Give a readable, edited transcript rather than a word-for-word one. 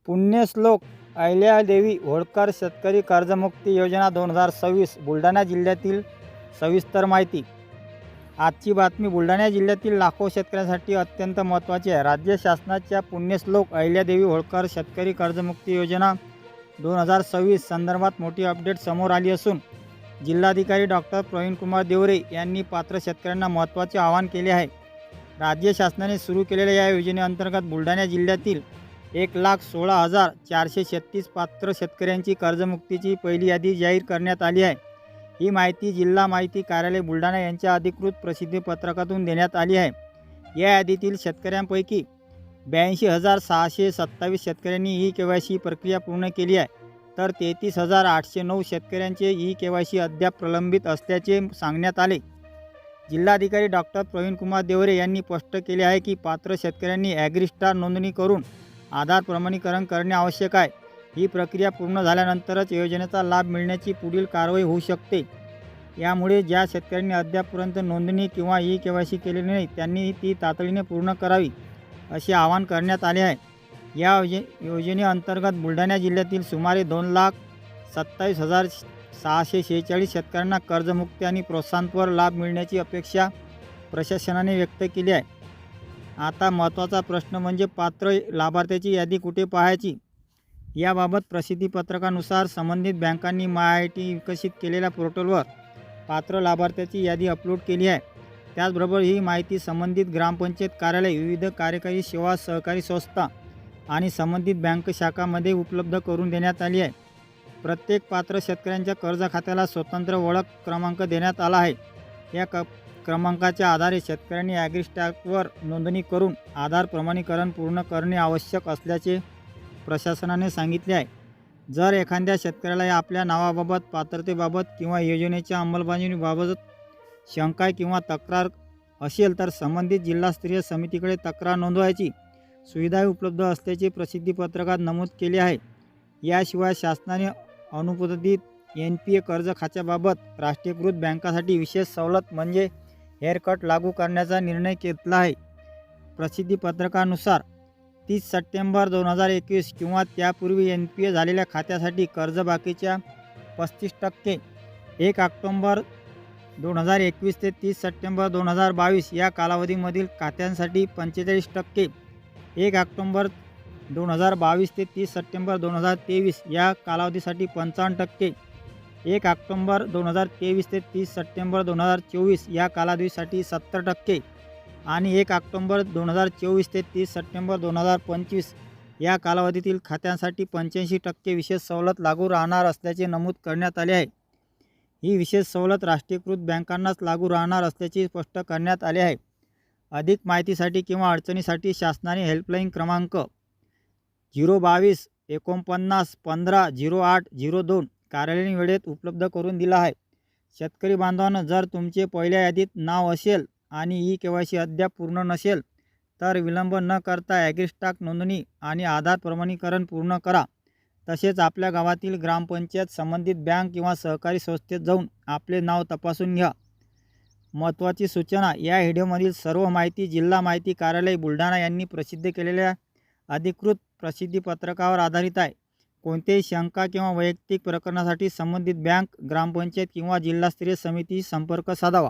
पुण्यश्लोक अहिल्यादेवी होळकर शेतकरी कर्जमुक्ती योजना 2026 बुलढाणा जिल्ह्यातील सविस्तर माहिती। आजची बातमी बुलढाणा जिल्ह्यातील लाखो शेतकऱ्यांसाठी अत्यंत महत्त्वाची आहे। राज्य शासनाच्या पुण्यश्लोक अहिल्यादेवी होळकर शेतकरी कर्जमुक्ती योजना 2026 संदर्भात मोठी अपडेट समोर आली असून जिल्हाधिकारी डॉक्टर प्रवीणकुमार देवरे यांनी पात्र शेतकऱ्यांना महत्त्वाचे आवाहन केले आहे। राज्य शासनाने सुरू केलेल्या या योजनेअंतर्गत बुलढाणा जिल्ह्यातील 1,16,436 पात्र शेतकऱ्यांची कर्जमुक्तीची पहिली यादी जाहीर करण्यात आली आहे। ही माहिती जिल्हा माहिती कार्यालय बुलढाणा यांच्या अधिकृत प्रसिद्धी पत्रकातून देण्यात आली आहे। या यादीतील शेतकऱ्यांपैकी 82,627 शेतकऱ्यांनी ई-केवायसी प्रक्रिया पूर्ण केली आहे, तर 33,809 शेतकऱ्यांचे ई-केवायसी अद्याप प्रलंबित असल्याचे सांगण्यात आले। जिल्हाधिकारी डॉक्टर प्रवीणकुमार देवरे यांनी स्पष्ट केले आहे की पात्र शेतकऱ्यांनी ॲग्रीस्टार नोंदणी करून आधार प्रमाणीकरण करणे आवश्यक आहे। ही प्रक्रिया पूर्ण झाल्यानंतरच योजनेचा लाभ मिळण्याची पुढील कारवाई होऊ शकते। यामुळे ज्या शेतकऱ्यांनी अद्यापपर्यंत नोंदणी किंवा ई-केवायसी केलेली नाही त्यांनी ती तातडीने पूर्ण करावी, असे आवाहन करण्यात आले आहे। या योजनेअंतर्गत बुलढाणा जिल्ह्यातील सुमारे 2,27,646 शेतकऱ्यांना कर्जमुक्ती आणि प्रोत्साहनपर लाभ मिळण्याची अपेक्षा प्रशासनाने व्यक्त केली आहे। आता महत्त्वाचा प्रश्न म्हणजे पात्र लाभार्थ्याची यादी कुठे पाहायची? याबाबत प्रसिद्धीपत्रकानुसार संबंधित बँकांनी MyIT विकसित केलेल्या पोर्टलवर पात्र लाभार्थ्याची यादी अपलोड केली आहे। त्याचबरोबर ही माहिती संबंधित ग्रामपंचायत कार्यालय, विविध कार्यकारी सेवा सहकारी संस्था आणि संबंधित बँक शाखांमध्ये उपलब्ध करून देण्यात आली आहे। प्रत्येक पात्र शेतकऱ्यांच्या कर्ज खात्याला स्वतंत्र ओळख क्रमांक देण्यात आला आहे। या क्रमांकाच्या आधारे शेतकऱ्यांनी ॲग्रीस्टारवर नोंदणी करून आधार प्रमाणीकरण पूर्ण करणे आवश्यक असल्याचे प्रशासनाने सांगितले आहे। जर एखाद्या शेतकऱ्याला आपल्या नावाबाबत, पात्रतेबाबत किंवा योजनेच्या अंमलबजावणीबाबत शंका किंवा तक्रार असेल तर संबंधित जिल्हास्तरीय समितीकडे तक्रार नोंदवायची सुविधाही उपलब्ध असल्याचे प्रसिद्धीपत्रकात नमूद केले आहे। याशिवाय शासनाने अनुपदित NPA कर्ज खात्याबाबत राष्ट्रीयकृत बँकांसाठी विशेष सवलत म्हणजे हेअरकट लागू करण्याचा निर्णय घेतला आहे। प्रसिद्धीपत्रकानुसार 30 सप्टेंबर 2021 किंवा त्यापूर्वी NPA झालेल्या खात्यासाठी कर्जबाकीच्या 35%, 1 ऑक्टोबर 2021 ते 30 सप्टेंबर 2022 या कालावधीमधील खात्यांसाठी 45%, 1 ऑक्टोबर 2022 ते 30 सप्टेंबर 2023 या कालावधीसाठी 55%, 1 ऑक्टोबर 2023 ते 30 सप्टेंबर 2024 या कालावधीसाठी 70% आणि 1 ऑक्टोबर 2024 ते 30 सप्टेंबर 2025 या कालावधीतील खात्यांसाठी 85% विशेष सवलत लागू राहणार असल्याचे नमूद करण्यात आले आहे। ही विशेष सवलत राष्ट्रीयकृत बँकांनाच लागू राहणार असल्याचे स्पष्ट करण्यात आले आहे। अधिक माहितीसाठी किंवा अडचणीसाठी शासनाने हेल्पलाईन क्रमांक 022 49 15 08 02 कार्यालयीन वेळेत उपलब्ध करून दिला आहे। शेतकरी बांधवांनो, जर तुमचे पहिल्या यादीत नाव असेल आणि ई-केवायसी अद्याप पूर्ण नसेल तर विलंब न करता ॲग्रीस्टार नोंदणी आणि आधार प्रमाणीकरण पूर्ण करा। तसेच आपल्या गावातील ग्रामपंचायत, संबंधित बँक किंवा सहकारी संस्थेत जाऊन आपले नाव तपासून घ्या। महत्त्वाची सूचना, या व्हिडिओमधील सर्व माहिती जिल्हा माहिती कार्यालय बुलढाणा यांनी प्रसिद्ध केलेल्या अधिकृत प्रसिद्धीपत्रकावर आधारित आहे। कोणत्याही शंका किंवा वैयक्तिक प्रकरणासाठी संबंधित बँक, ग्रामपंचायत किंवा जिल्हास्तरीय समितीशी संपर्क साधावा।